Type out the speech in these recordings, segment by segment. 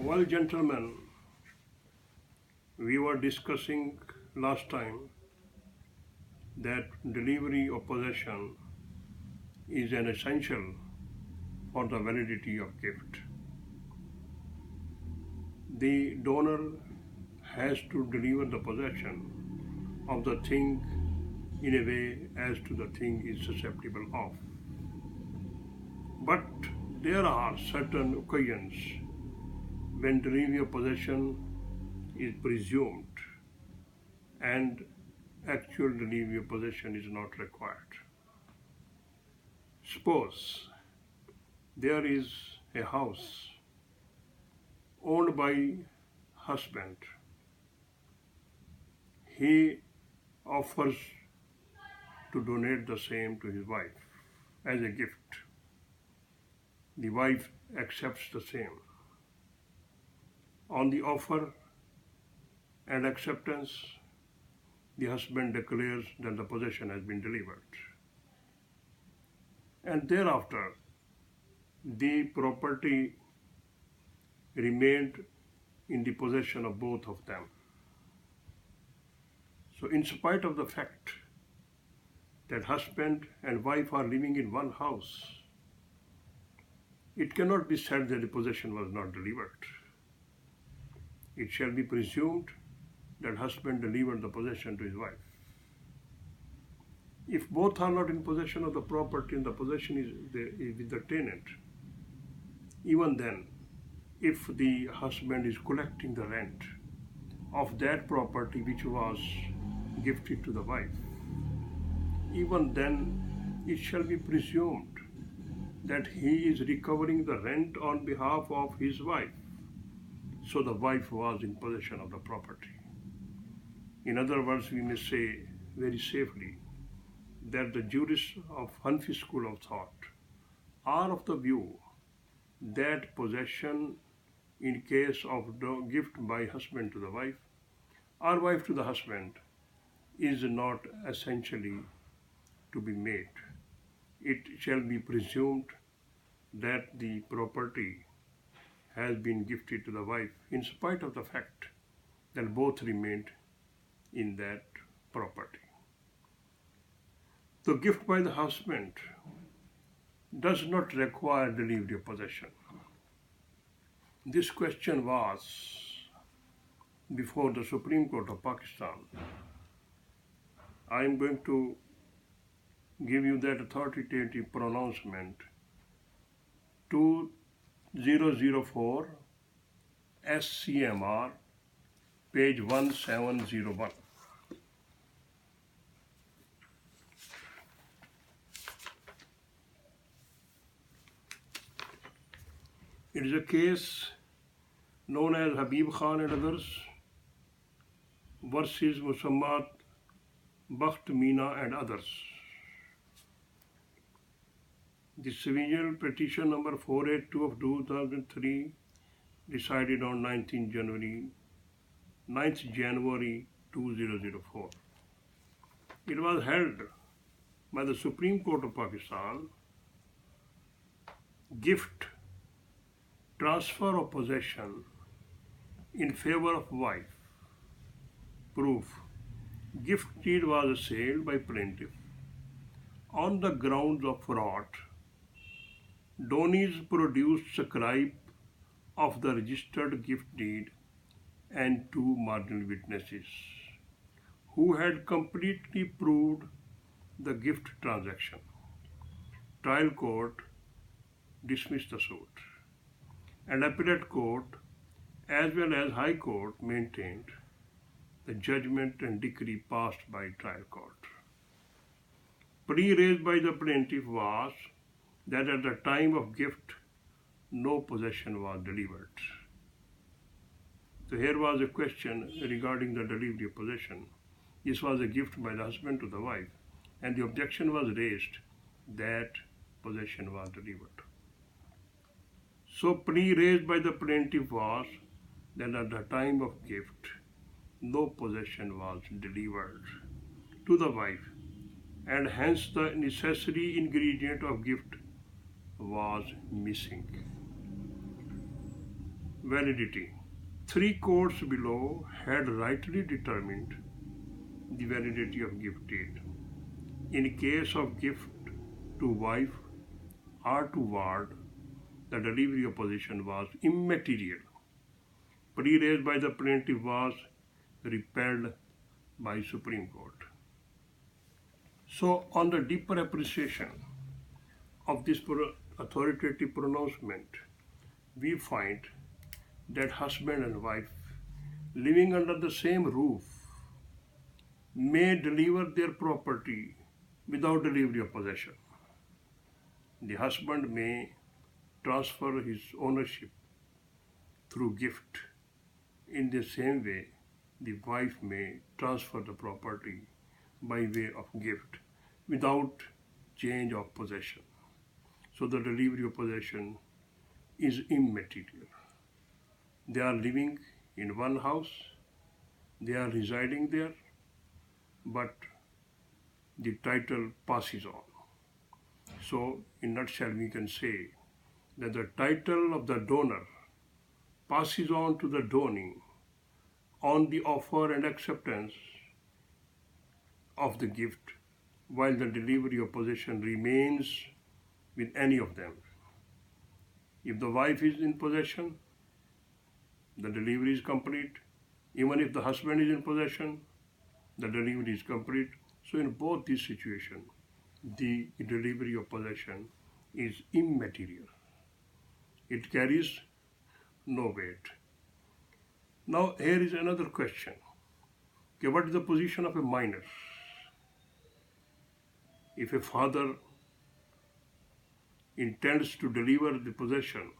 Well, gentlemen, we were discussing last time that delivery of possession is an essential for the validity of gift. The donor has to deliver the possession of the thing in a way as to the thing is susceptible of. But there are certain occasions when delivery of possession is presumed and actual delivery of possession is not required. Suppose there is a house owned by husband. He offers to donate the same to his wife as a gift. The wife accepts the same. On the offer and acceptance, the husband declares that the possession has been delivered. And thereafter, the property remained in the possession of both of them. So in spite of the fact that husband and wife are living in one house, it cannot be said that the possession was not delivered. It shall be presumed that husband delivered the possession to his wife. If both are not in possession of the property and the possession is with the tenant, even then, if the husband is collecting the rent of that property which was gifted to the wife, even then it shall be presumed that he is recovering the rent on behalf of his wife. So the wife was in possession of the property. In other words, we may say very safely that the jurists of Hanfi school of thought are of the view that possession in case of the gift by husband to the wife or wife to the husband is not essentially to be made. It shall be presumed that the property has been gifted to the wife in spite of the fact that both remained in that property. The gift by the husband does not require delivery of possession. This question was before the Supreme Court of Pakistan. I am going to give you that authoritative pronouncement 2004 SCMR page 1701. It is a case known as Habib Khan and others versus Musammat Bakht Meena and others. The civil petition number 482 of 2003 decided on 9th January 2004. It was held by the Supreme Court of Pakistan. Gift, transfer of possession in favor of wife. Proof. Gift deed was assailed by plaintiff on the grounds of fraud. Donees produced scribe of the registered gift deed and two marginal witnesses who had completely proved the gift transaction. Trial court dismissed the suit, and appellate court as well as high court maintained the judgment and decree passed by trial court. Plea raised by the plaintiff was that at the time of gift, no possession was delivered. So here was a question regarding the delivery of possession. This was a gift by the husband to the wife, and the objection was raised that possession was delivered. So plea raised by the plaintiff was that at the time of gift, no possession was delivered to the wife, and hence the necessary ingredient of gift was missing. Validity. Three courts below had rightly determined the validity of gift deed. In case of gift to wife or to ward, the delivery of possession was immaterial. Plea raised by the plaintiff was repelled by Supreme Court. So, on the deeper appreciation of this authoritative pronouncement, we find that husband and wife living under the same roof may deliver their property without delivery of possession. The husband may transfer his ownership through gift. In the same way, the wife may transfer the property by way of gift without change of possession. So the delivery of possession is immaterial. They are living in one house, they are residing there, but the title passes on. So, in a nutshell, we can say that the title of the donor passes on to the donee on the offer and acceptance of the gift, while the delivery of possession remains with any of them. If the wife is in possession, the delivery is complete. Even if the husband is in possession, the delivery is complete. So in both these situations, the delivery of possession is immaterial. It carries no weight. Now here is another question. Okay, what is the position of a minor? If a father intends to deliver the possession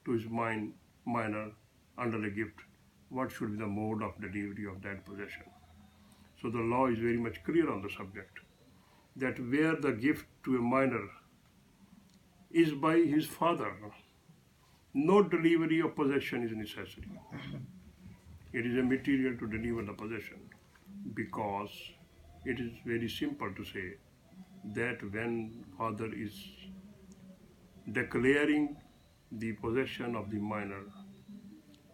to his minor under a gift, what should be the mode of delivery of that possession? So the law is very much clear on the subject, that where the gift to a minor is by his father, no delivery of possession is necessary. It is immaterial to deliver the possession, because it is very simple to say that when father is declaring the possession of the minor,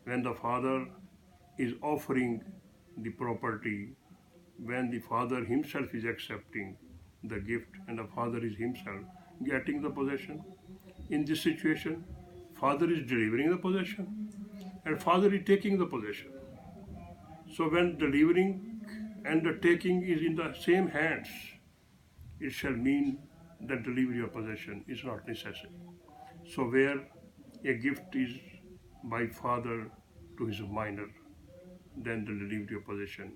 when the father is offering the property, when the father himself is accepting the gift and the father is himself getting the possession, in this situation, father is delivering the possession and father is taking the possession. So when delivering and the taking is in the same hands, it shall mean that delivery of possession is not necessary. So where a gift is by father to his minor, then the delivery of possession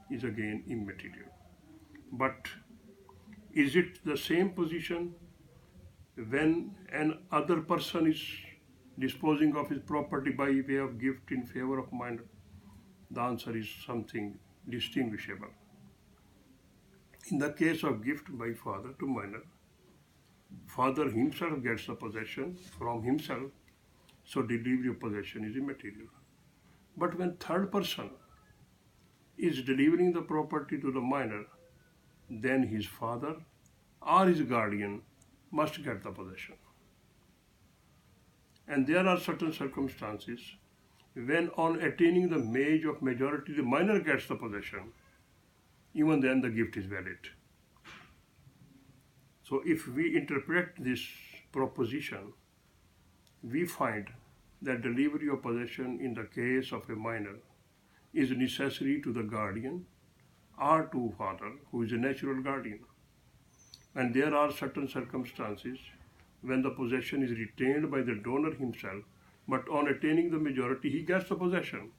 is again immaterial. But is it the same position when an other person is disposing of his property by way of gift in favor of minor? The answer is something distinguishable. In the case of gift by father to minor, father himself gets the possession from himself, so delivery of possession is immaterial. But when third person is delivering the property to the minor, then his father or his guardian must get the possession. And there are certain circumstances when on attaining the age of majority, the minor gets the possession, even then the gift is valid. So if we interpret this proposition, we find that delivery of possession in the case of a minor is necessary to the guardian or to father, who is a natural guardian. And there are certain circumstances when the possession is retained by the donor himself, but on attaining the majority, he gets the possession.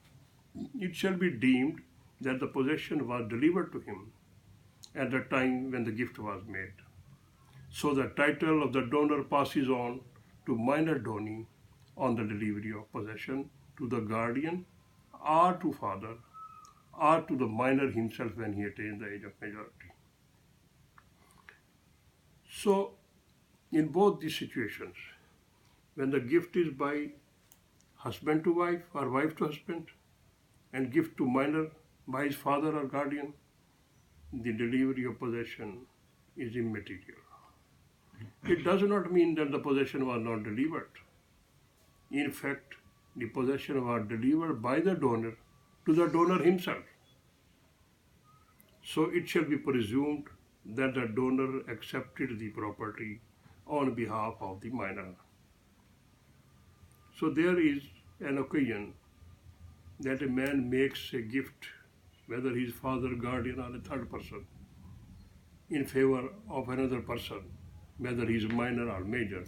It shall be deemed that the possession was delivered to him at the time when the gift was made. So the title of the donor passes on to minor donee on the delivery of possession to the guardian or to father or to the minor himself when he attains the age of majority. So in both these situations, when the gift is by husband to wife or wife to husband, and gift to minor by his father or guardian, the delivery of possession is immaterial. It does not mean that the possession was not delivered. In fact, the possession was delivered by the donor to the donor himself. So it shall be presumed that the donor accepted the property on behalf of the minor. So there is an occasion that a man makes a gift, whether he is father, guardian, or a third person, in favor of another person, whether he is minor or major,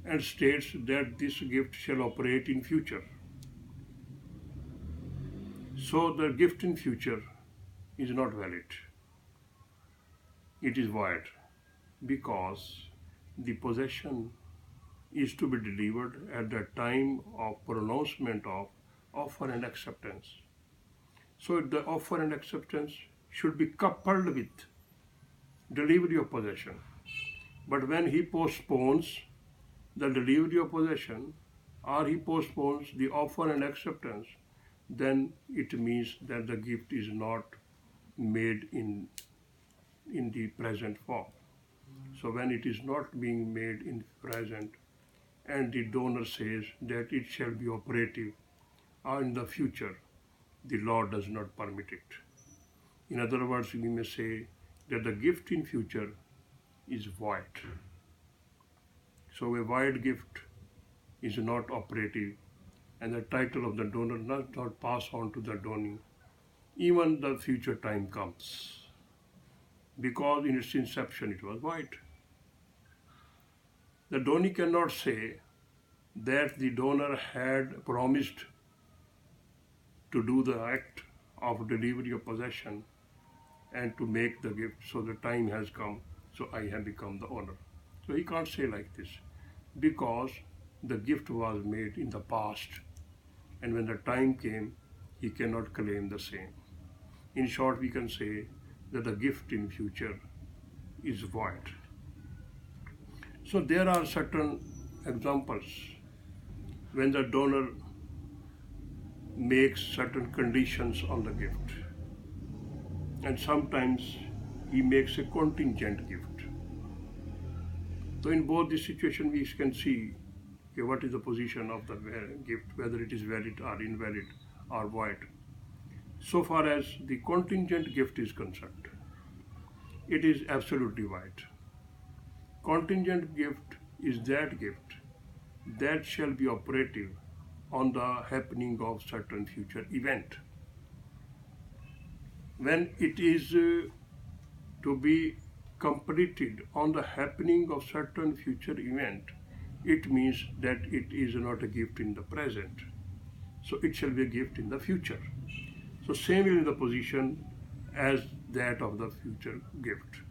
and states that this gift shall operate in future. So the gift in future is not valid. It is void because the possession is to be delivered at the time of pronouncement of offer and acceptance. So the offer and acceptance should be coupled with delivery of possession. But when he postpones the delivery of possession or he postpones the offer and acceptance, then it means that the gift is not made in the present form. So when it is not being made in present and the donor says that it shall be operative in the future, the law does not permit it. In other words, we may say that the gift in future is void. So a void gift is not operative, and the title of the donor does not pass on to the donee, even the future time comes, because in its inception it was void. The donee cannot say that the donor had promised to do the act of delivery of possession and to make the gift, so the time has come, so I have become the owner. So he can't say like this, because the gift was made in the past, and when the time came, he cannot claim the same. In short, we can say that the gift in future is void. So there are certain examples when the donor makes certain conditions on the gift, and sometimes he makes a contingent gift. So in both these situations we can see what is the position of the gift, whether it is valid or invalid or void. So far as the contingent gift is concerned, it is absolutely void. Contingent gift is that gift that shall be operative on the happening of certain future event. When it is to be completed on the happening of certain future event, it means that it is not a gift in the present. So it shall be a gift in the future. So same is the position as that of the future gift.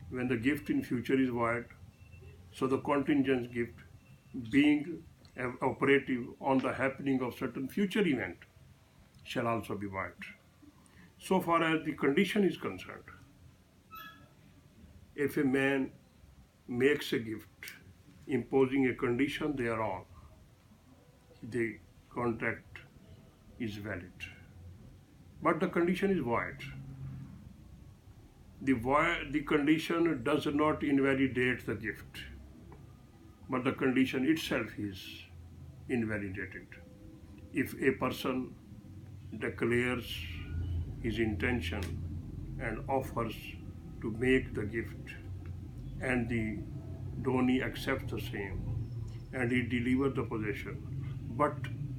When the gift in future is void, so the contingent gift being operative on the happening of certain future event shall also be void. So far as the condition is concerned, if a man makes a gift imposing a condition thereon, the contract is valid. But the condition is void. The condition does not invalidate the gift, but the condition itself is invalidated. If a person declares his intention and offers to make the gift, and the donee accepts the same, and he delivers the possession, but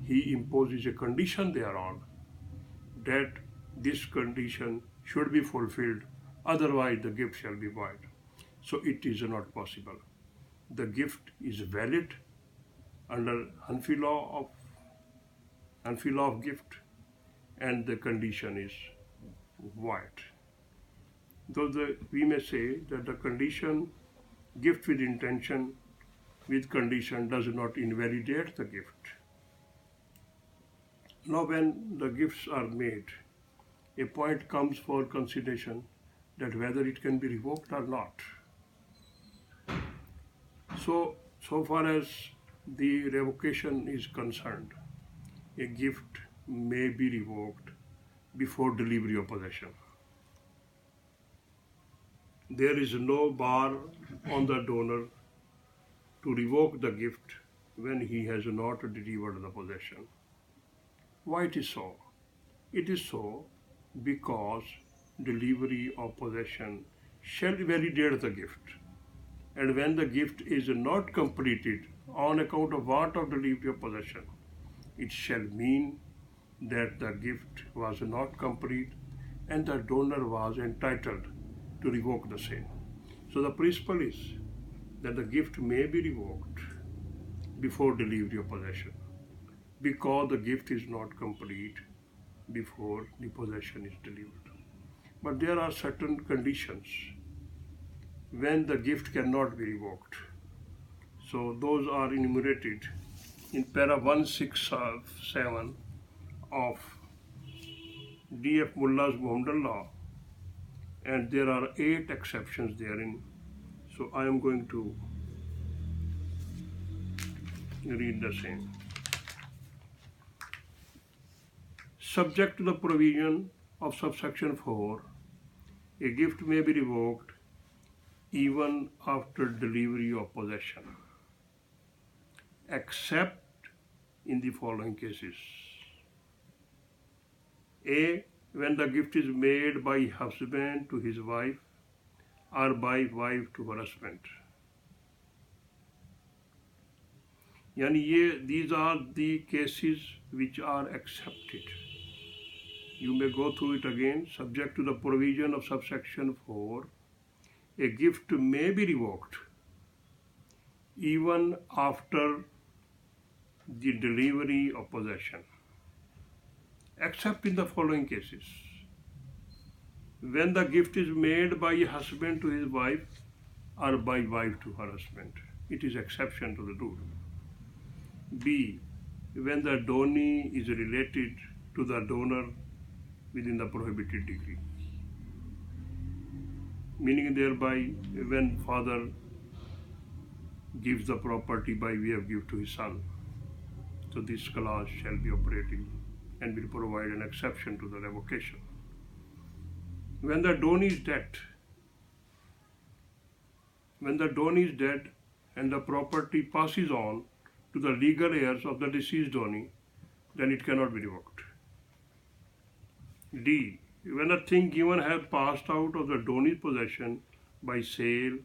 he imposes a condition thereon that this condition should be fulfilled, otherwise the gift shall be void. So it is not possible. The gift is valid under Hanfi law of gift, and the condition is void. Though we may say that the condition, gift with intention with condition, does not invalidate the gift. Now when the gifts are made, a point comes for consideration that whether it can be revoked or not. So far as the revocation is concerned, a gift may be revoked before delivery of possession. There is no bar on the donor to revoke the gift when he has not delivered the possession. Why it is so? It is so because delivery of possession shall validate the gift. And when the gift is not completed on account of want of delivery of possession, it shall mean that the gift was not complete and the donor was entitled to revoke the same. So the principle is that the gift may be revoked before delivery of possession because the gift is not complete before the possession is delivered. But there are certain conditions when the gift cannot be revoked. So those are enumerated in para 167 of D.F. Mullah's Muhammad Law, and there are 8 exceptions therein. So I am going to read the same. Subject to the provision of subsection 4, a gift may be revoked even after delivery of possession, except in the following cases. A. When the gift is made by husband to his wife or by wife to her husband. These are the cases which are accepted. You may go through it again. Subject to the provision of subsection 4, a gift may be revoked even after the delivery of possession, except in the following cases. When the gift is made by a husband to his wife or by wife to her husband. It is exception to the rule. B. When the donee is related to the donor within the prohibited degree. Meaning thereby, when father gives the property by way of gift to his son, so this clause shall be operating and will provide an exception to the revocation. When the donee is dead, and the property passes on to the legal heirs of the deceased donee, then it cannot be revoked. D. When a thing given has passed out of the donee's possession by sale,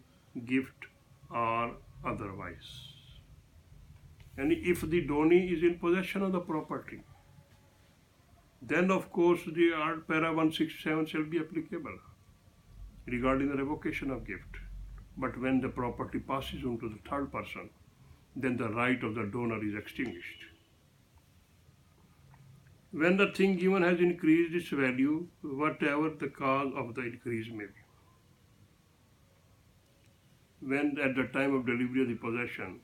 gift, or otherwise. And if the donee is in possession of the property, then of course the para 167 shall be applicable regarding the revocation of gift. But when the property passes on to the third person, then the right of the donor is extinguished. When the thing given has increased its value, whatever the cause of the increase may be. When at the time of delivery of the possession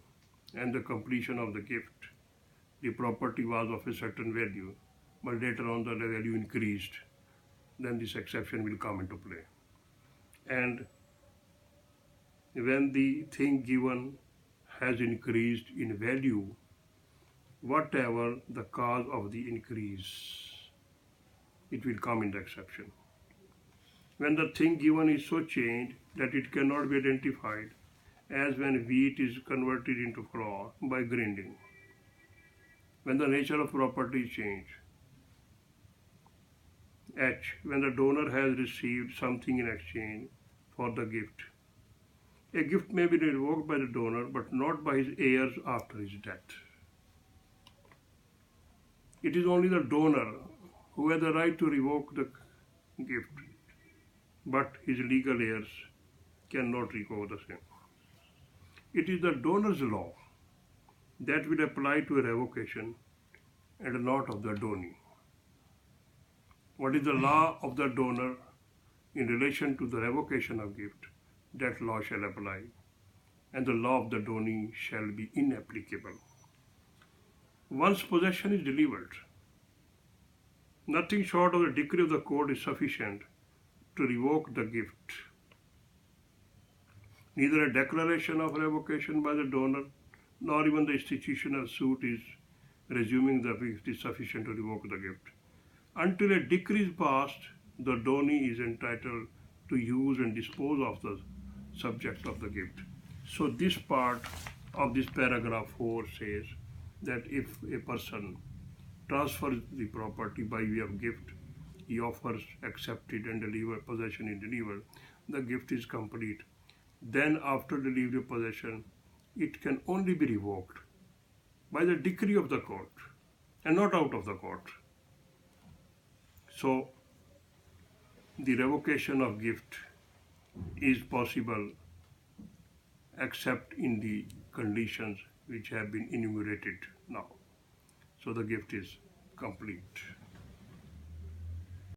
and the completion of the gift, the property was of a certain value, but later on the value increased, then this exception will come into play. And when the thing given has increased in value, whatever the cause of the increase, it will come in the exception. When the thing given is so changed that it cannot be identified, as when wheat is converted into flour by grinding. When the nature of property is changed. H. When the donor has received something in exchange for the gift. A gift may be revoked by the donor, but not by his heirs after his death. It is only the donor who has the right to revoke the gift, but his legal heirs cannot revoke the same. It is the donor's law that will apply to a revocation and not of the donee. What is the law of the donor in relation to the revocation of gift? That law shall apply, and the law of the donee shall be inapplicable. Once possession is delivered, nothing short of the decree of the court is sufficient to revoke the gift. Neither a declaration of revocation by the donor nor even the institutional suit is resuming the gift is sufficient to revoke the gift. Until a decree is passed, the donee is entitled to use and dispose of the subject of the gift. So this part of this paragraph 4 says that if a person transfers the property by way of gift, he offers, accepted, and deliver, possession is delivered, the gift is complete. Then after delivery of possession, it can only be revoked by the decree of the court and not out of the court. So the revocation of gift is possible except in the conditions which have been enumerated now. So the gift is complete.